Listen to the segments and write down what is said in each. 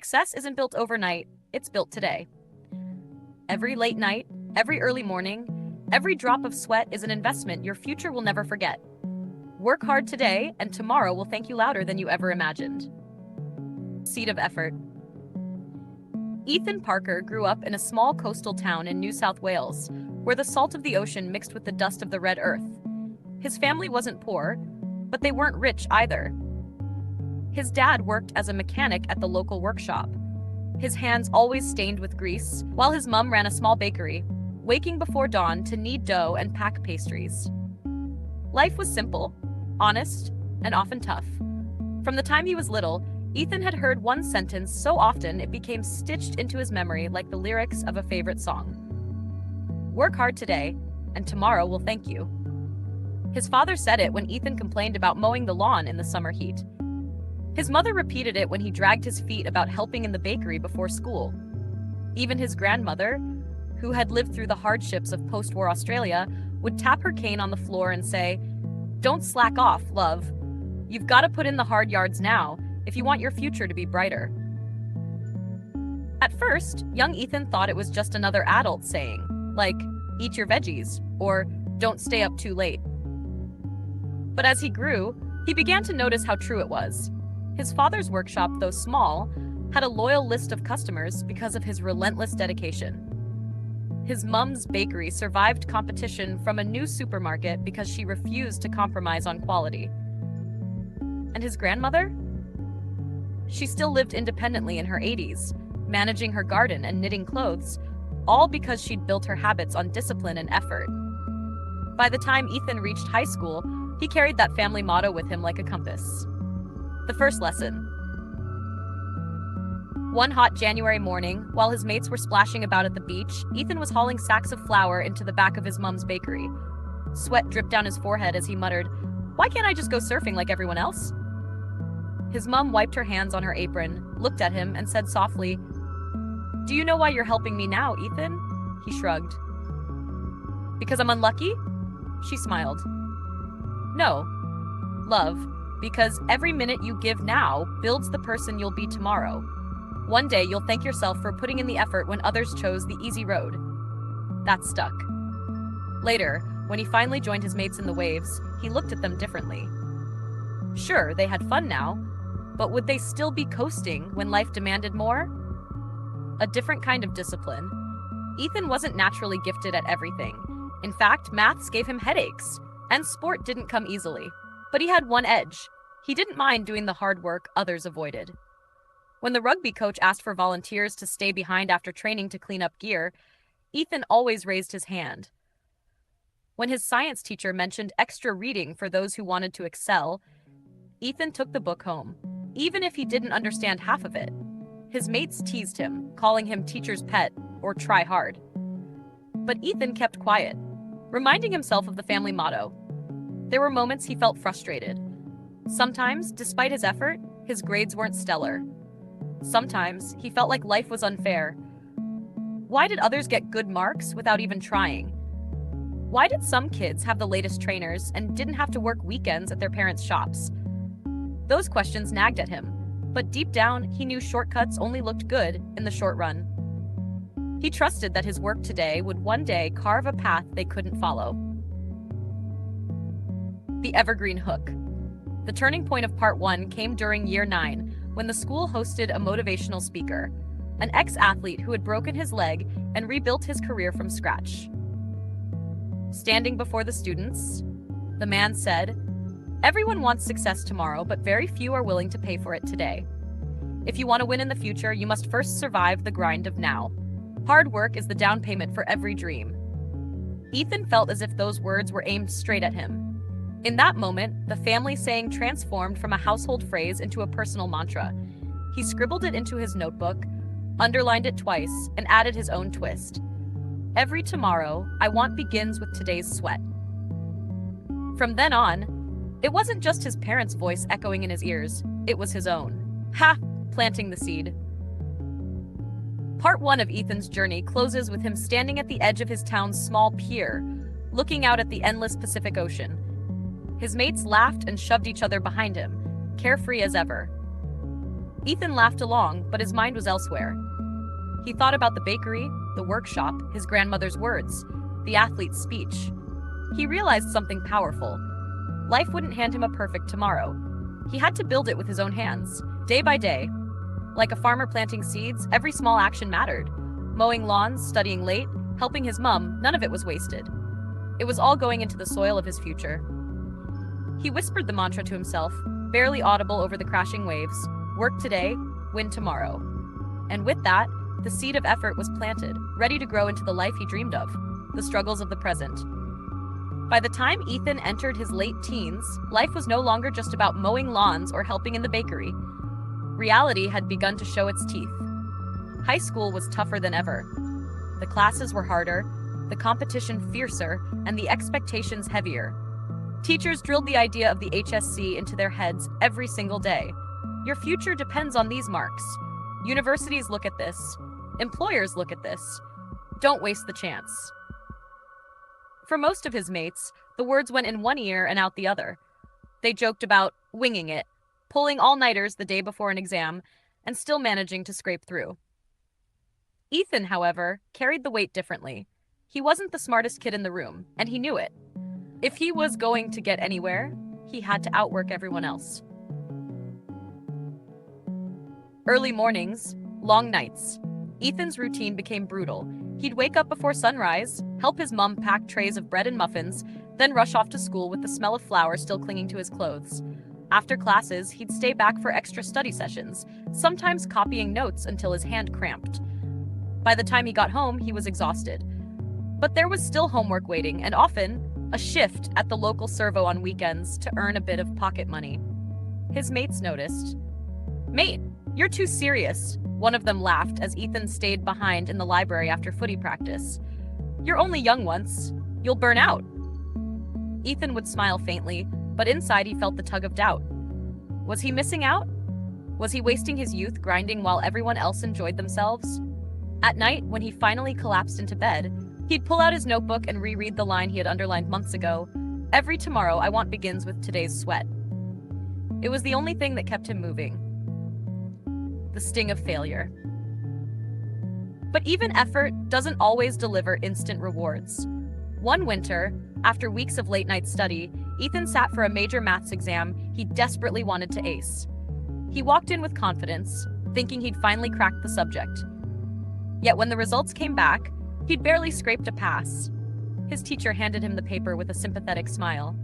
success isn't built overnight, it's built today. Every late night, every early morning, every drop of sweat is an investment your future will never forget. Work hard today, and tomorrow will thank you louder than you ever imagined. Seed of effort. Ethan Parker grew up in a small coastal town in New South Wales, where the salt of the ocean mixed with the dust of the red earth. His family wasn't poor, but they weren't rich either. His dad worked as a mechanic at the local workshop, his hands always stained with grease, while his mom ran a small bakery, waking before dawn to knead dough and pack pastries. Life was simple, honest, and often tough. From the time he was little, Ethan had heard one sentence so often it became stitched into his memory like the lyrics of a favorite song. Work hard today, and tomorrow will thank you. His father said it when Ethan complained about mowing the lawn in the summer heat. His mother repeated it when he dragged his feet about helping in the bakery before school. Even his grandmother, who had lived through the hardships of post-war Australia, would tap her cane on the floor and say, "Don't slack off, love. You've got to put in the hard yards now if you want your future to be brighter." At first, young Ethan thought it was just another adult saying, like, "Eat your veggies," or "Don't stay up too late." But as he grew, he began to notice how true it was. His father's workshop, though small, had a loyal list of customers because of his relentless dedication. His mom's bakery survived competition from a new supermarket because she refused to compromise on quality. And his grandmother? She still lived independently in her 80s, managing her garden and knitting clothes, all because she'd built her habits on discipline and effort. By the time Ethan reached high school, he carried that family motto with him like a compass. The first lesson. One hot January morning, while his mates were splashing about at the beach, Ethan was hauling sacks of flour into the back of his mom's bakery. Sweat dripped down his forehead as he muttered, "Why can't I just go surfing like everyone else?" His mom wiped her hands on her apron, looked at him, and said softly, "Do you know why you're helping me now, Ethan?" He shrugged. "Because I'm unlucky?" She smiled. "No, love. Because every minute you give now builds the person you'll be tomorrow. One day you'll thank yourself for putting in the effort when others chose the easy road." That stuck. Later, when he finally joined his mates in the waves, he looked at them differently. Sure, they had fun now, but would they still be coasting when life demanded more? A different kind of discipline. Ethan wasn't naturally gifted at everything. In fact, maths gave him headaches, and sport didn't come easily. But he had one edge. He didn't mind doing the hard work others avoided. When the rugby coach asked for volunteers to stay behind after training to clean up gear, Ethan always raised his hand. When his science teacher mentioned extra reading for those who wanted to excel, Ethan took the book home, even if he didn't understand half of it. His mates teased him, calling him teacher's pet or try hard. But Ethan kept quiet, reminding himself of the family motto. There were moments he felt frustrated. Sometimes, despite his effort, his grades weren't stellar. Sometimes, he felt like life was unfair. Why did others get good marks without even trying? Why did some kids have the latest trainers and didn't have to work weekends at their parents' shops? Those questions nagged at him, but deep down, he knew shortcuts only looked good in the short run. He trusted that his work today would one day carve a path they couldn't follow. The Evergreen Hook. The turning point of part 1 came during year 9, when the school hosted a motivational speaker, an ex-athlete who had broken his leg and rebuilt his career from scratch. Standing before the students, the man said, "Everyone wants success tomorrow, but very few are willing to pay for it today. If you want to win in the future, you must first survive the grind of now. Hard work is the down payment for every dream." Ethan felt as if those words were aimed straight at him. In that moment, the family saying transformed from a household phrase into a personal mantra. He scribbled it into his notebook, underlined it twice, and added his own twist. "Every tomorrow I want begins with today's sweat." From then on, it wasn't just his parents' voice echoing in his ears, it was his own. Planting the seed. Part 1 of Ethan's journey closes with him standing at the edge of his town's small pier, looking out at the endless Pacific Ocean. His mates laughed and shoved each other behind him, carefree as ever. Ethan laughed along, but his mind was elsewhere. He thought about the bakery, the workshop, his grandmother's words, the athlete's speech. He realized something powerful. Life wouldn't hand him a perfect tomorrow. He had to build it with his own hands, day by day. Like a farmer planting seeds, every small action mattered. Mowing lawns, studying late, helping his mum, none of it was wasted. It was all going into the soil of his future. He whispered the mantra to himself, barely audible over the crashing waves: work today, win tomorrow. And with that, the seed of effort was planted, ready to grow into the life he dreamed of, the struggles of the present. By the time Ethan entered his late teens, life was no longer just about mowing lawns or helping in the bakery. Reality had begun to show its teeth. High school was tougher than ever. The classes were harder, the competition fiercer, and the expectations heavier. Teachers drilled the idea of the HSC into their heads every single day. Your future depends on these marks. Universities look at this. Employers look at this. Don't waste the chance. For most of his mates, the words went in one ear and out the other. They joked about winging it, pulling all-nighters the day before an exam, and still managing to scrape through. Ethan, however, carried the weight differently. He wasn't the smartest kid in the room, and he knew it. If he was going to get anywhere, he had to outwork everyone else. Early mornings, long nights. Ethan's routine became brutal. He'd wake up before sunrise, help his mum pack trays of bread and muffins, then rush off to school with the smell of flour still clinging to his clothes. After classes, he'd stay back for extra study sessions, sometimes copying notes until his hand cramped. By the time he got home, he was exhausted. But there was still homework waiting, and often, a shift at the local servo on weekends to earn a bit of pocket money. His mates noticed. "Mate, you're too serious," one of them laughed as Ethan stayed behind in the library after footy practice. "You're only young once. You'll burn out." Ethan would smile faintly, but inside he felt the tug of doubt. Was he missing out? Was he wasting his youth grinding while everyone else enjoyed themselves? At night, when he finally collapsed into bed, he'd pull out his notebook and reread the line he had underlined months ago: "Every tomorrow I want begins with today's sweat." It was the only thing that kept him moving. The sting of failure. But even effort doesn't always deliver instant rewards. One winter, after weeks of late-night study, Ethan sat for a major maths exam he desperately wanted to ace. He walked in with confidence, thinking he'd finally cracked the subject. Yet when the results came back, he'd barely scraped a pass. His teacher handed him the paper with a sympathetic smile.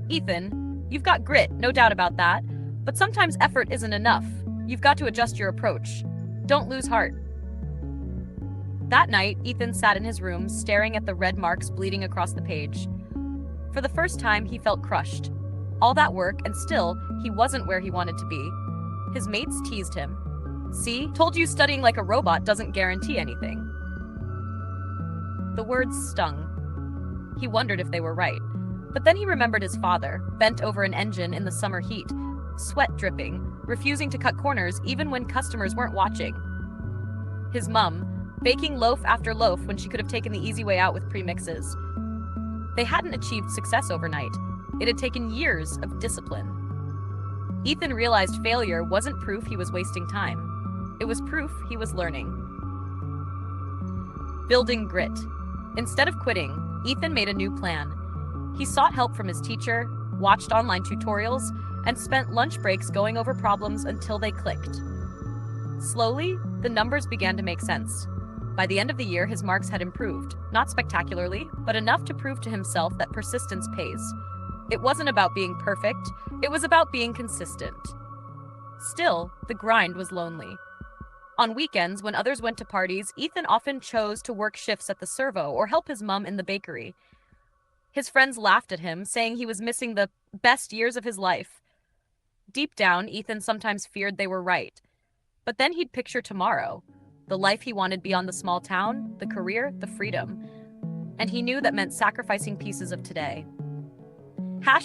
"Ethan, you've got grit, no doubt about that, but sometimes effort isn't enough. You've got to adjust your approach. Don't lose heart." That night, Ethan sat in his room, staring at the red marks bleeding across the page. For the first time, he felt crushed. All that work, and still, he wasn't where he wanted to be. His mates teased him. "See, told you studying like a robot doesn't guarantee anything." The words stung. He wondered if they were right. But then he remembered his father, bent over an engine in the summer heat, sweat dripping, refusing to cut corners even when customers weren't watching. His mum, baking loaf after loaf when she could have taken the easy way out with premixes. They hadn't achieved success overnight. It had taken years of discipline. Ethan realized failure wasn't proof he was wasting time. It was proof he was learning. Building grit. Instead of quitting, Ethan made a new plan. He sought help from his teacher, watched online tutorials, and spent lunch breaks going over problems until they clicked. Slowly, the numbers began to make sense. By the end of the year, his marks had improved, not spectacularly, but enough to prove to himself that persistence pays. It wasn't about being perfect, it was about being consistent. Still, the grind was lonely. On weekends, when others went to parties, Ethan often chose to work shifts at the servo or help his mum in the bakery. His friends laughed at him, saying he was missing the best years of his life. Deep down, Ethan sometimes feared they were right. But then he'd picture tomorrow, the life he wanted beyond the small town, the career, the freedom. And he knew that meant sacrificing pieces of today.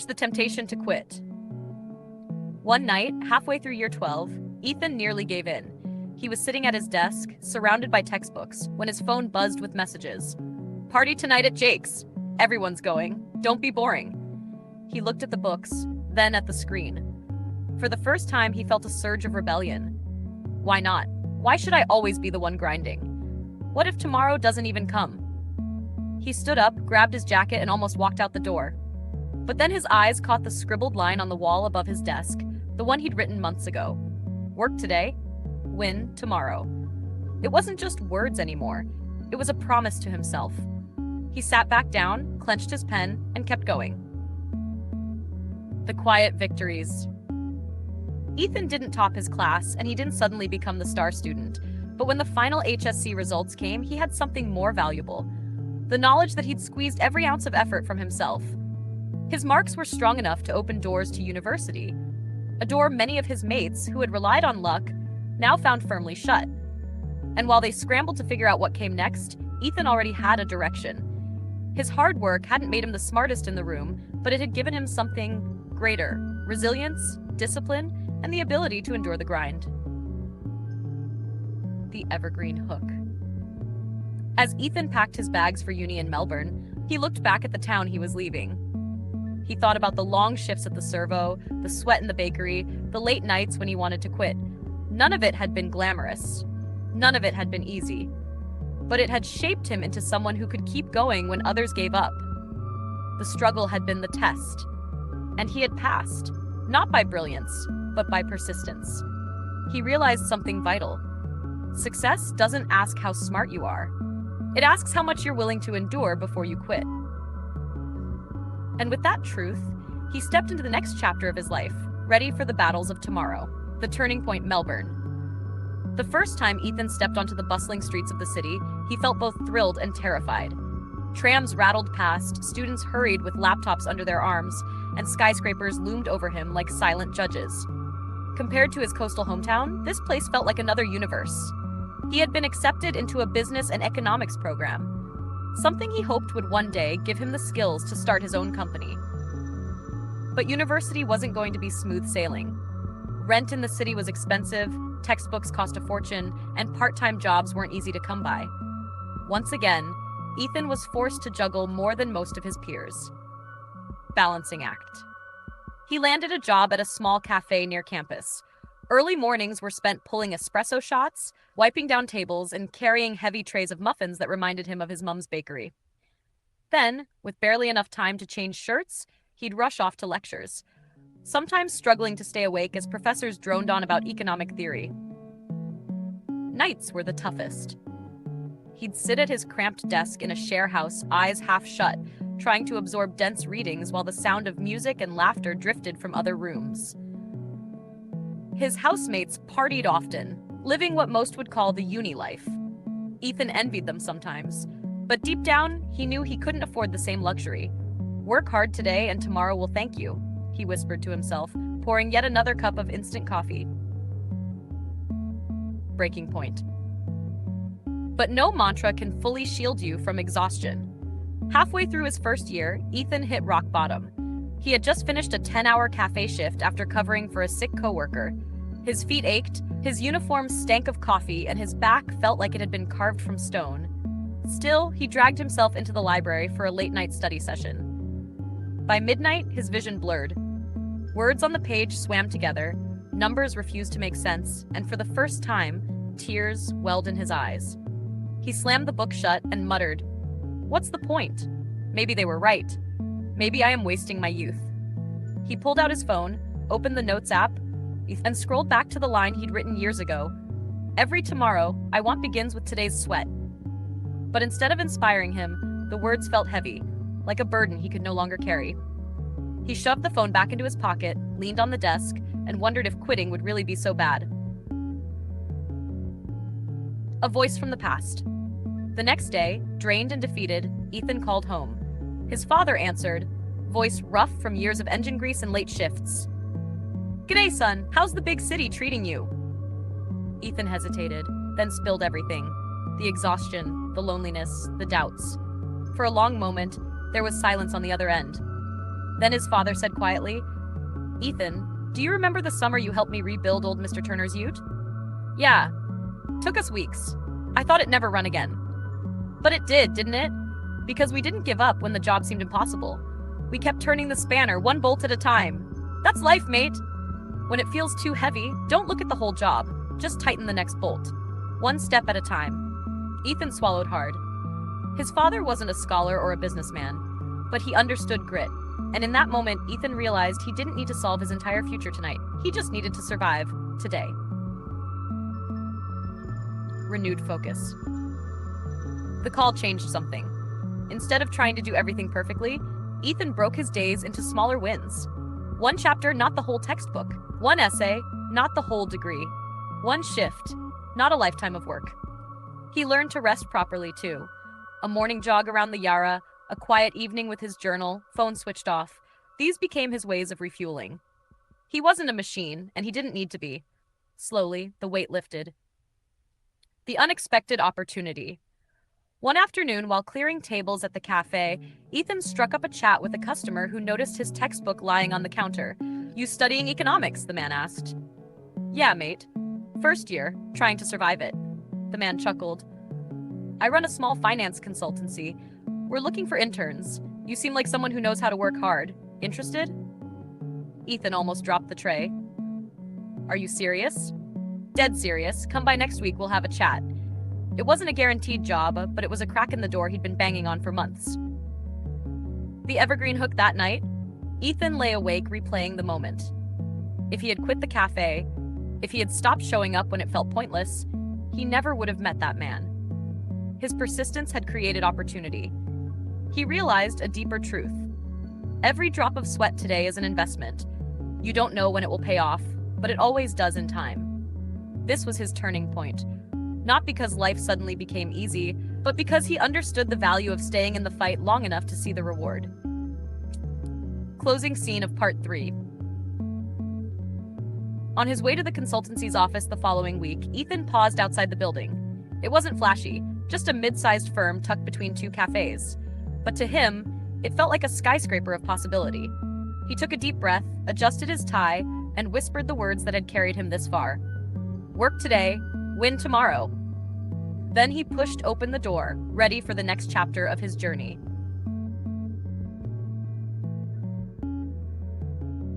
The temptation to quit. One night, halfway through year 12, Ethan nearly gave in. He was sitting at his desk, surrounded by textbooks, when his phone buzzed with messages. "Party tonight at Jake's. Everyone's going. Don't be boring." He looked at the books, then at the screen. For the first time, he felt a surge of rebellion. Why not? Why should I always be the one grinding? What if tomorrow doesn't even come? He stood up, grabbed his jacket, and almost walked out the door. But then his eyes caught the scribbled line on the wall above his desk, the one he'd written months ago. Work today, win tomorrow. It wasn't just words anymore. It was a promise to himself. He sat back down, clenched his pen, and kept going. The quiet victories. Ethan didn't top his class, and he didn't suddenly become the star student. But when the final HSC results came, he had something more valuable. The knowledge that he'd squeezed every ounce of effort from himself. His marks were strong enough to open doors to university, a door many of his mates, who had relied on luck, now found firmly shut. And while they scrambled to figure out what came next, Ethan already had a direction. His hard work hadn't made him the smartest in the room, but it had given him something greater: resilience, discipline, and the ability to endure the grind. The Evergreen Hook. As Ethan packed his bags for uni in Melbourne, he looked back at the town he was leaving. He thought about the long shifts at the servo, the sweat in the bakery, the late nights when he wanted to quit. None of it had been glamorous. None of it had been easy. But it had shaped him into someone who could keep going when others gave up. The struggle had been the test. And he had passed, not by brilliance, but by persistence. He realized something vital. Success doesn't ask how smart you are. It asks how much you're willing to endure before you quit. And with that truth, he stepped into the next chapter of his life, ready for the battles of tomorrow. The turning point, Melbourne. The first time Ethan stepped onto the bustling streets of the city, he felt both thrilled and terrified. Trams rattled past, students hurried with laptops under their arms, and skyscrapers loomed over him like silent judges. Compared to his coastal hometown, this place felt like another universe. He had been accepted into a business and economics program, something he hoped would one day give him the skills to start his own company. But university wasn't going to be smooth sailing. Rent in the city was expensive, textbooks cost a fortune, and part-time jobs weren't easy to come by. Once again, Ethan was forced to juggle more than most of his peers. Balancing act. He landed a job at a small cafe near campus. Early mornings were spent pulling espresso shots, wiping down tables, and carrying heavy trays of muffins that reminded him of his mom's bakery. Then, with barely enough time to change shirts, he'd rush off to lectures, sometimes struggling to stay awake as professors droned on about economic theory. Nights were the toughest. He'd sit at his cramped desk in a share house, eyes half shut, trying to absorb dense readings while the sound of music and laughter drifted from other rooms. His housemates partied often, living what most would call the uni life. Ethan envied them sometimes, but deep down, he knew he couldn't afford the same luxury. "Work hard today and tomorrow will thank you," he whispered to himself, pouring yet another cup of instant coffee. Breaking point. But no mantra can fully shield you from exhaustion. Halfway through his first year, Ethan hit rock bottom. He had just finished a 10-hour cafe shift after covering for a sick coworker. His feet ached, his uniform stank of coffee, and his back felt like it had been carved from stone. Still, he dragged himself into the library for a late-night study session. By midnight, his vision blurred. Words on the page swam together, numbers refused to make sense, and for the first time, tears welled in his eyes. He slammed the book shut and muttered, "What's the point? Maybe they were right. Maybe I am wasting my youth." He pulled out his phone, opened the Notes app, and scrolled back to the line he'd written years ago. "Every tomorrow, I want begins with today's sweat." But instead of inspiring him, the words felt heavy, like a burden he could no longer carry. He shoved the phone back into his pocket, leaned on the desk, and wondered if quitting would really be so bad. A voice from the past. The next day, drained and defeated, Ethan called home. His father answered, voice rough from years of engine grease and late shifts. "G'day, son. How's the big city treating you?" Ethan hesitated, then spilled everything. The exhaustion, the loneliness, the doubts. For a long moment, there was silence on the other end. Then his father said quietly, "Ethan, do you remember the summer you helped me rebuild old Mr. Turner's ute?" "Yeah. Took us weeks. I thought it'd never run again." "But it did, didn't it? Because we didn't give up when the job seemed impossible. We kept turning the spanner, one bolt at a time. That's life, mate. When it feels too heavy, don't look at the whole job. Just tighten the next bolt. One step at a time. Ethan swallowed hard. His father wasn't a scholar or a businessman, but he understood grit. And in that moment, Ethan realized he didn't need to solve his entire future tonight. He just needed to survive today. Renewed focus. The call changed something. Instead of trying to do everything perfectly, Ethan broke his days into smaller wins. One chapter, not the whole textbook. One essay, not the whole degree. One shift, not a lifetime of work. He learned to rest properly, too. A morning jog around the Yara, a quiet evening with his journal, phone switched off. These became his ways of refueling. He wasn't a machine, and he didn't need to be. Slowly, the weight lifted. The unexpected opportunity. One afternoon, while clearing tables at the cafe, Ethan struck up a chat with a customer who noticed his textbook lying on the counter. "You studying economics?" the man asked. "Yeah, mate. First year, trying to survive it." The man chuckled. "I run a small finance consultancy. We're looking for interns. You seem like someone who knows how to work hard. Interested?" Ethan almost dropped the tray. "Are you serious?" "Dead serious. Come by next week, we'll have a chat." It wasn't a guaranteed job, but it was a crack in the door he'd been banging on for months. The evergreen hook that night? Ethan lay awake replaying the moment. If he had quit the cafe, if he had stopped showing up when it felt pointless, he never would have met that man. His persistence had created opportunity. He realized a deeper truth. Every drop of sweat today is an investment. You don't know when it will pay off, but it always does in time. This was his turning point. Not because life suddenly became easy, but because he understood the value of staying in the fight long enough to see the reward. Closing scene of part 3. On his way to the consultancy's office the following week, Ethan paused outside the building. It wasn't flashy, just a mid-sized firm tucked between two cafes. But to him, it felt like a skyscraper of possibility. He took a deep breath, adjusted his tie, and whispered the words that had carried him this far. "Work today, win tomorrow." Then he pushed open the door, ready for the next chapter of his journey.